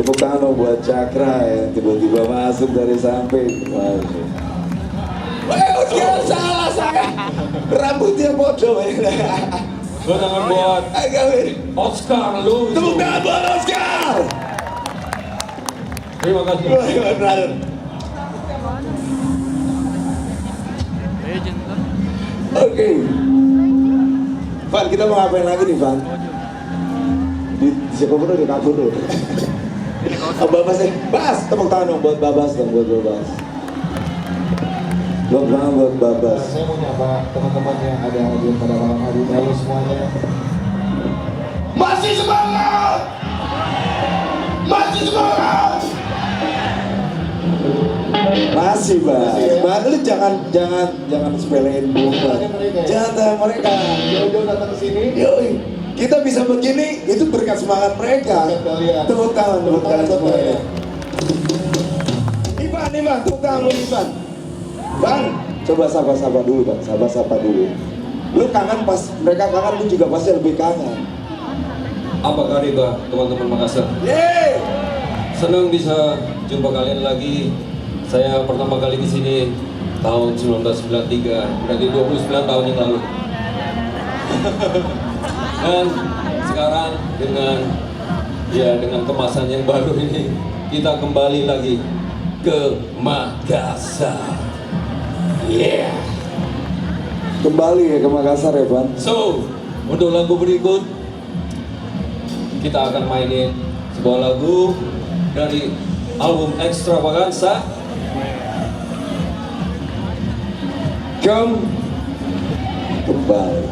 Tepuk tangan dong buat Cakra yang tiba-tiba masuk dari samping. Oscar salah saya. Rambutnya bodoh ya. Tepuk tangan buat Oscar lu. Tepuk tangan buat Oscar. Terima kasih. Oke. Van, kita mau ngapain lagi nih, Van? Di siapa pun udah kabur dulu. Babas ya, Bas, tepuk tangan dong buat Babas dong, buat Babas. Tepuk tangan buat Babas. Saya mau nyapa teman-teman yang ada di pada malam hari ini semuanya. Masih semangat, masih semangat. Masih, Bas. Bas, lu jangan sepelein bunga. Jangan tanya mereka. Jauh-jauh datang ke sini. Yoi, kita bisa begini, itu berkat semangat mereka. Tepuk tangan semuanya. Ivan, tepuk tangan buat Ivan. Bang, coba sapa-sapa dulu, Bang. Sapa-sapa dulu. Lu kangen pas mereka kangen, lu juga pasti lebih kangen. Apa kabar teman-teman Makassar? Yeay! Senang bisa jumpa kalian lagi. Saya pertama kali di sini tahun 1993, berarti 29 tahun yang lalu. Dan sekarang dengan kemasan yang baru ini, kita kembali lagi ke Makassar. Yeah. Kembali ya ke Makassar ya, Bang. So, untuk lagu berikut kita akan mainin sebuah lagu dari album Extravaganza. Kembali.